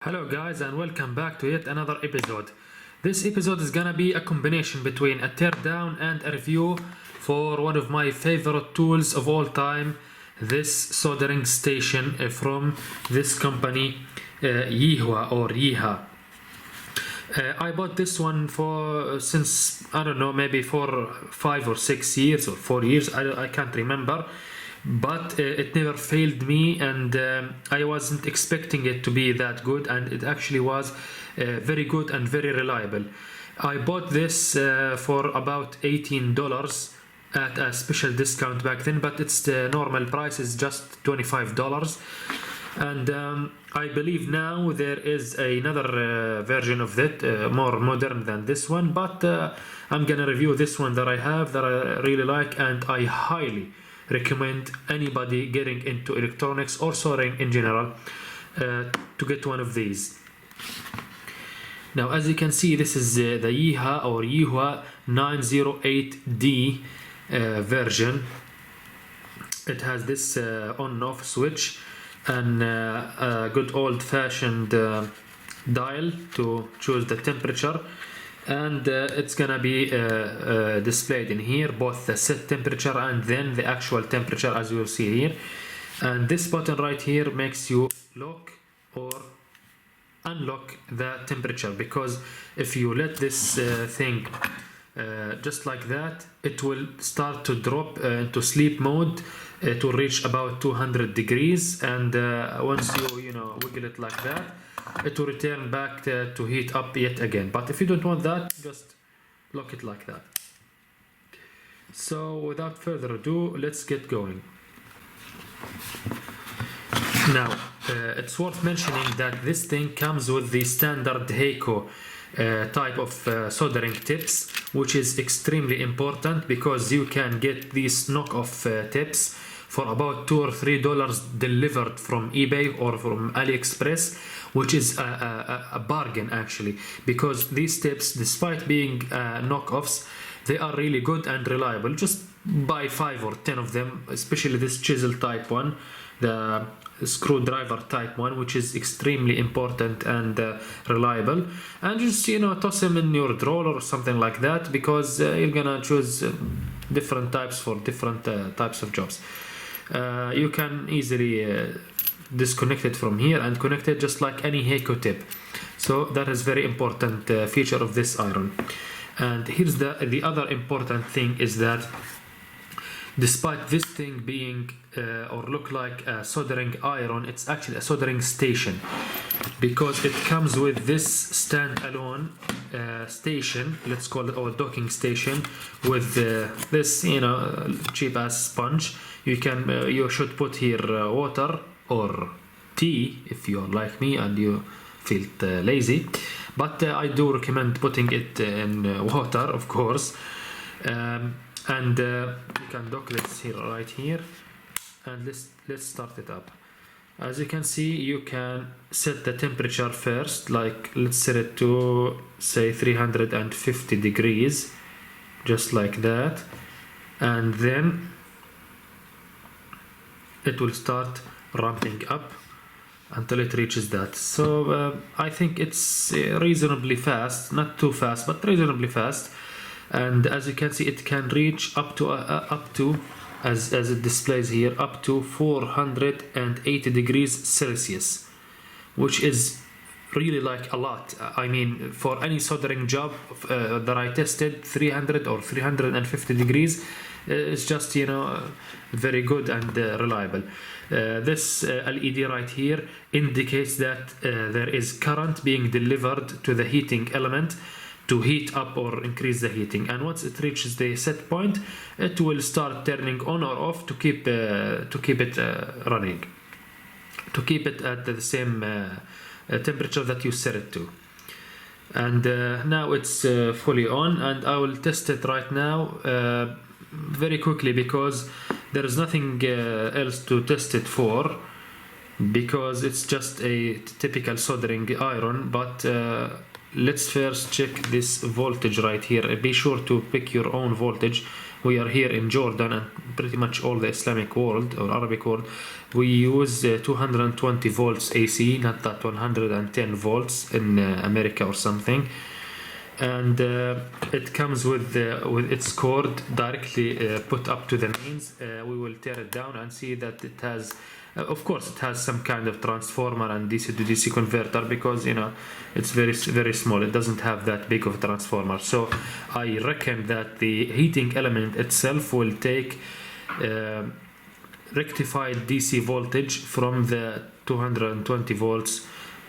Hello guys and welcome back to yet another episode. This episode is gonna be a combination between a teardown and a review for one of my favorite tools of all time, this soldering station from this company Yihua or Yiha. I bought this one since I don't know, maybe for 5 or 6 years or 4 years, I can't remember, but it never failed me, and I wasn't expecting it to be that good, and it actually was very good and very reliable. I bought this for about $18 at a special discount back then, but its normal price is just $25. And I believe now there is another version of that, more modern than this one, but I'm gonna review this one that I have that I really like, and I highly recommend anybody getting into electronics or soldering in general to get one of these. Now, as you can see, this is the Yiha or Yihua 908D version. It has this on-off switch and a good old-fashioned dial to choose the temperature, and it's gonna be displayed in here, both the set temperature and then the actual temperature, as you will see here. And this button right here makes you lock or unlock the temperature, because if you let this thing just like that, it will start to drop into sleep mode. It will reach about 200 degrees, and once you wiggle it like that, it will return back to heat up yet again. But if you don't want that, just lock it like that. So without further ado, let's get going. Now, it's worth mentioning that this thing comes with the standard Heiko type of soldering tips, which is extremely important because you can get these knockoff tips for about $2 or $3 delivered from eBay or from AliExpress, which is a bargain actually, because these tips, despite being knockoffs, they are really good and reliable. Just buy 5 or 10 of them, especially this chisel type one, the screwdriver type one, which is extremely important and reliable, and just toss them in your drawer or something like that, because you're gonna choose different types for different types of jobs. You can easily disconnect it from here and connect it just like any Heiko tip. So that is very important feature of this iron. And here's the other important thing is that despite this thing being or look like a soldering iron, it's actually a soldering station, because it comes with this standalone station, let's call it, or docking station, with this cheap ass sponge. You should put here water or tea if you're like me and you feel lazy, but I do recommend putting it in water, of course. And you can dock this here, right here, and let's start it up. As you can see, you can set the temperature first, like let's set it to say 350 degrees, just like that, and then it will start ramping up until it reaches that. So I think it's reasonably fast, not too fast, but reasonably fast. And as you can see, it can reach up to as it displays here, up to 480 degrees Celsius, which is really like a lot. I mean, for any soldering job that I tested, 300 or 350 degrees is just very good and reliable. This LED right here indicates that there is current being delivered to the heating element to heat up or increase the heating, and once it reaches the set point, it will start turning on or off to keep it running, to keep it at the same temperature that you set it to. And now it's fully on, and I will test it right now very quickly, because there is nothing else to test it for, because it's just a typical soldering iron. But let's first check this voltage right here. Be sure to pick your own voltage. we are here in Jordan and pretty much all the Islamic world or Arabic world, we use 220 volts AC, not that 110 volts in America or something. And it comes with its cord directly put up to the mains. We will tear it down and see that it has, of course, it has some kind of transformer and DC to DC converter, because it's very small. It doesn't have that big of a transformer. So I reckon that the heating element itself will take rectified DC voltage from the 220 volts,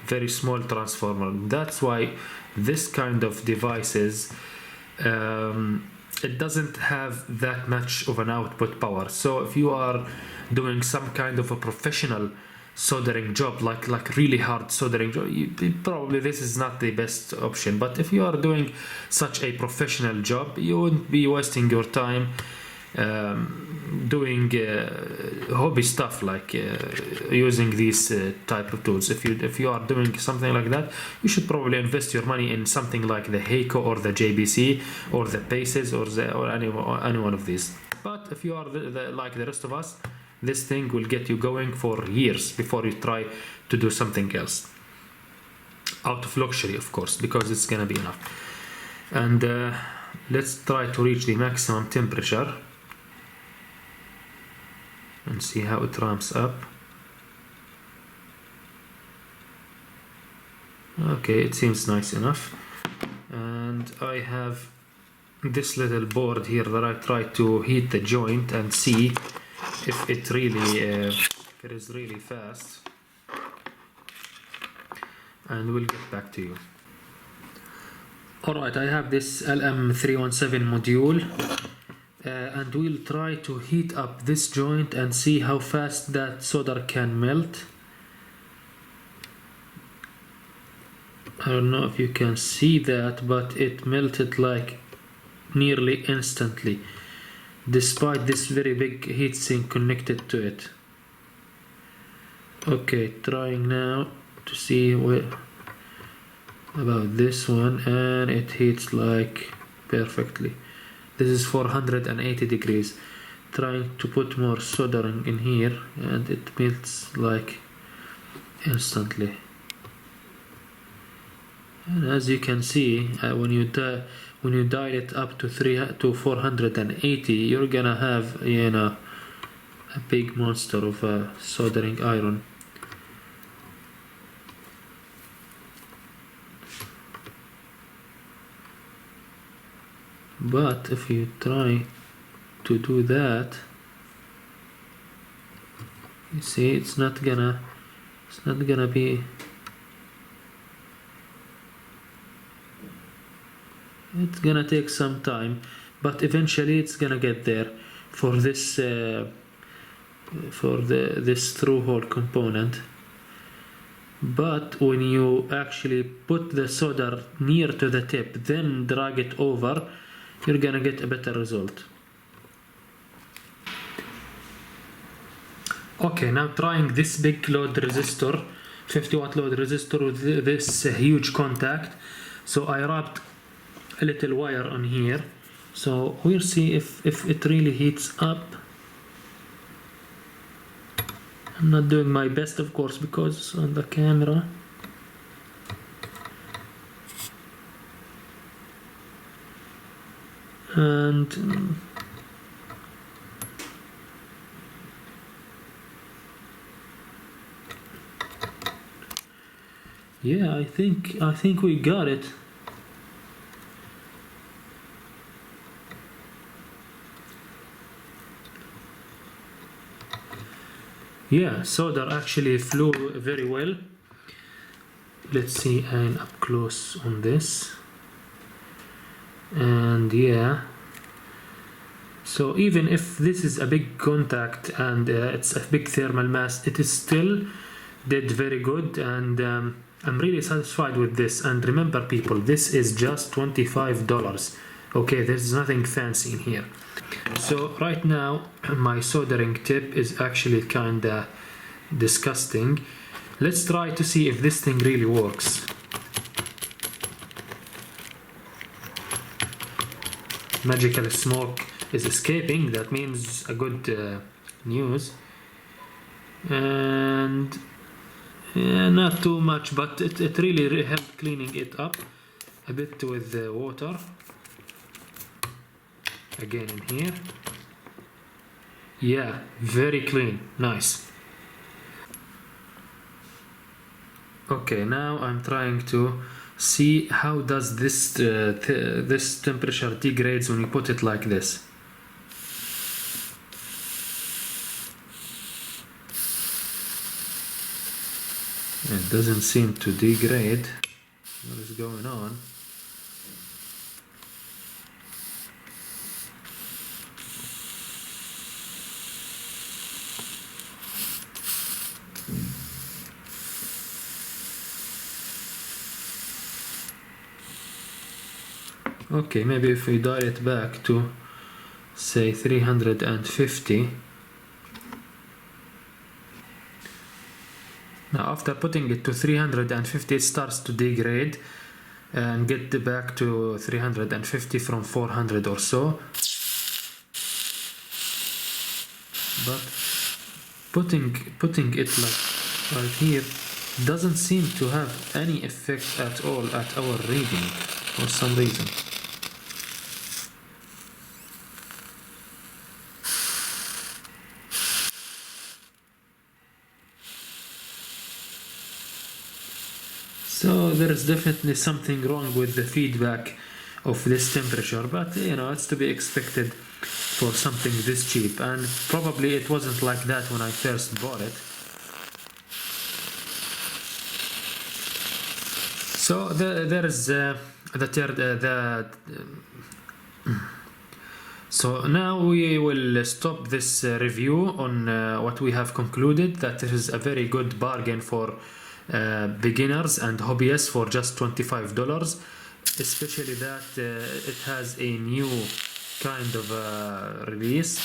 very small transformer. That's why this kind of devices, it doesn't have that much of an output power. So if you are doing some kind of a professional soldering job, like really hard soldering job, probably this is not the best option. But if you are doing such a professional job, you wouldn't be wasting your time doing hobby stuff like using these type of tools. If you are doing something like that, you should probably invest your money in something like the Heiko or the JBC or the Paces or any one of these. But if you are like the rest of us, this thing will get you going for years before you try to do something else, out of luxury, of course, because it's gonna be enough. And let's try to reach the maximum temperature and see how it ramps up. Okay, it seems nice enough. And I have this little board here that I try to heat the joint and see if it is really fast. And we'll get back to you. Alright, I have this LM317 module. And we'll try to heat up this joint and see how fast that solder can melt. I don't know if you can see that, but it melted like nearly instantly, despite this very big heatsink connected to it. Okay, trying now to see about this one, and it heats like perfectly. This is 480 degrees. Trying to put more soldering in here, and it melts like instantly. And as you can see, when you dial it up to 480, you're gonna have a big monster of a soldering iron. But if you try to do that, you see it's not gonna be, it's gonna take some time, but eventually it's gonna get there for this this through hole component. But when you actually put the solder near to the tip, then drag it over, you're gonna get a better result. Okay, now trying this big load resistor, 50 watt load resistor with this huge contact. So I wrapped a little wire on here, so we'll see if it really heats up. I'm not doing my best, of course, because it's on the camera. And yeah, I think we got it. Yeah, solder actually flew very well. Let's see an up close on this. And yeah, so even if this is a big contact and it's a big thermal mass, it is still did very good, and I'm really satisfied with this. And remember people, this is just $25. Okay, there's nothing fancy in here. So right now my soldering tip is actually kinda disgusting. Let's try to see if this thing really works. Magical smoke is escaping. That means a good news. And not too much, but it really helped cleaning it up a bit with the water. Again in here. Yeah, very clean, nice. Okay, now I'm trying to see how does this this temperature degrades when you put it like this. It doesn't seem to degrade. What is going on? Okay, maybe if we dial it back to say 350. Now after putting it to 350 it starts to degrade and get back to 350 from 400 or so. But putting it like right here doesn't seem to have any effect at all at our reading for some reason. So there is definitely something wrong with the feedback of this temperature, but you know, it's to be expected for something this cheap, and probably it wasn't like that when I first bought it. So there is so now we will stop this review on what we have concluded, that it is a very good bargain for beginners and hobbyists for just $25, especially that it has a new kind of release.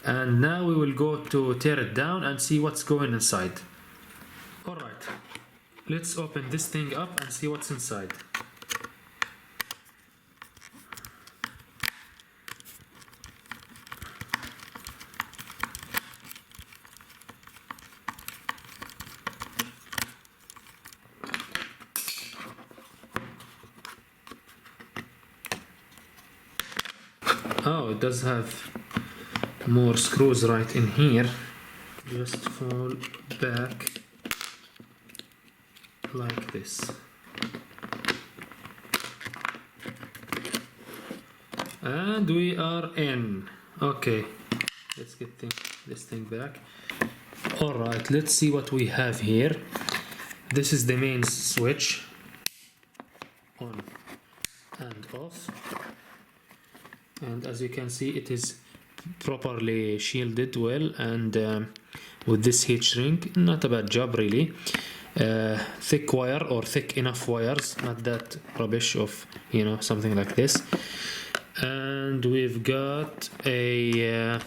And now we will go to tear it down and see what's going inside. Alright, let's open this thing up and see what's inside. Oh, it does have more screws right in here. Just fall back like this. And we are in. Okay, let's get this thing back. Alright, let's see what we have here. This is the main switch. On and off. And as you can see, it is properly shielded well, and with this heat shrink, not a bad job really. Thick wire, or thick enough wires, not that rubbish of, you know, something like this. And we've got a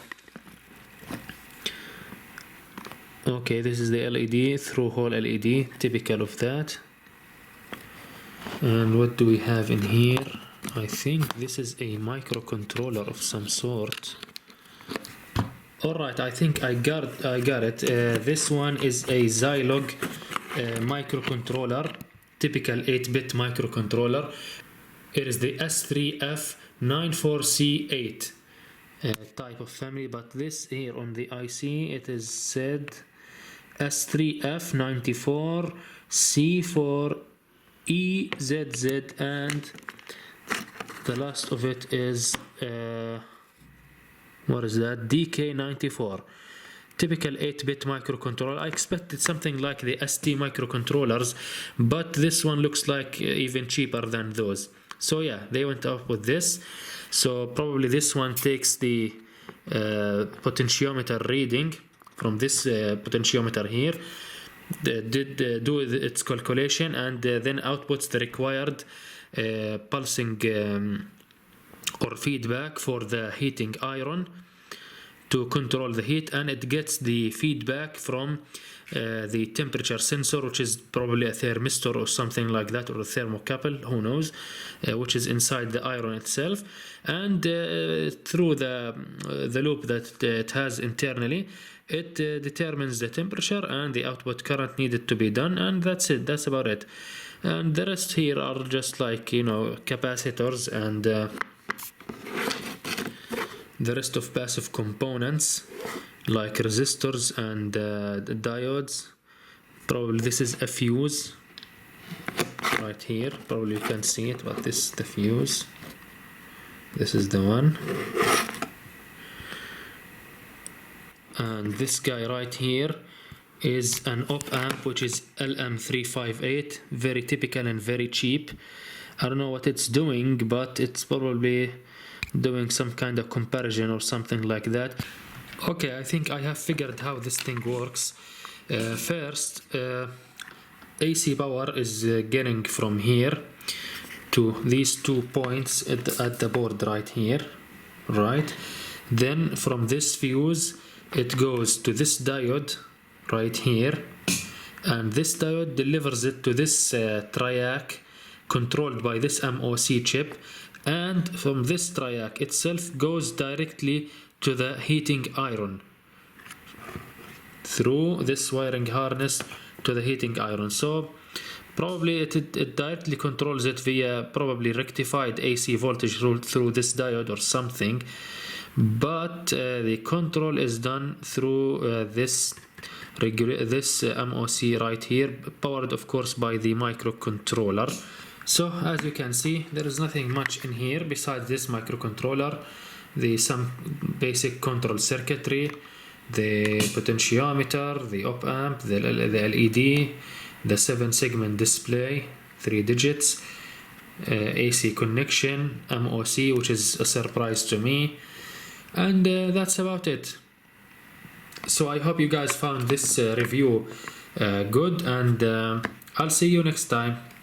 okay, this is the LED, through hole LED, typical of that. And what do we have in here? I think this is a microcontroller of some sort. Alright, I think I got it. This one is a Zilog microcontroller, typical 8-bit microcontroller. It is the S3F94C8 type of family, but this here on the IC, it is said S3F94C4EZZ, and the last of it is what is that? DK94. Typical 8-bit microcontroller. I expected something like the ST microcontrollers, but this one looks like even cheaper than those. So yeah, they went up with this. So probably this one takes the potentiometer reading from this potentiometer here, do its calculation, and then outputs the required pulsing or feedback for the heating iron to control the heat, and it gets the feedback from the temperature sensor, which is probably a thermistor or something like that, or a thermocouple, who knows, which is inside the iron itself, and through the loop that it has internally, it determines the temperature and the output current needed to be done, and that's it. That's about it. And the rest here are just like, you know, capacitors and the rest of passive components like resistors and diodes. Probably this is a fuse right here. Probably you can't see it, but this is the fuse. This is the one. And this guy right here is an op amp, which is LM358, very typical and very cheap. I don't know what it's doing, but it's probably doing some kind of comparison or something like that. Okay, I think I have figured how this thing works. First, AC power is getting from here to these 2 points at the board right here, right? Then from this fuse it goes to this diode right here, and this diode delivers it to this triac controlled by this MOC chip, and from this triac itself goes directly to the heating iron through this wiring harness to the heating iron. So probably it directly controls it via probably rectified AC voltage through this diode or something, but the control is done through this MOC right here, powered of course by the microcontroller. So as you can see, there is nothing much in here besides this microcontroller, some basic control circuitry, the potentiometer, the op amp, the LED, the 7-segment display, 3 digits, AC connection, MOC, which is a surprise to me, and that's about it. So I hope you guys found this review good, and I'll see you next time.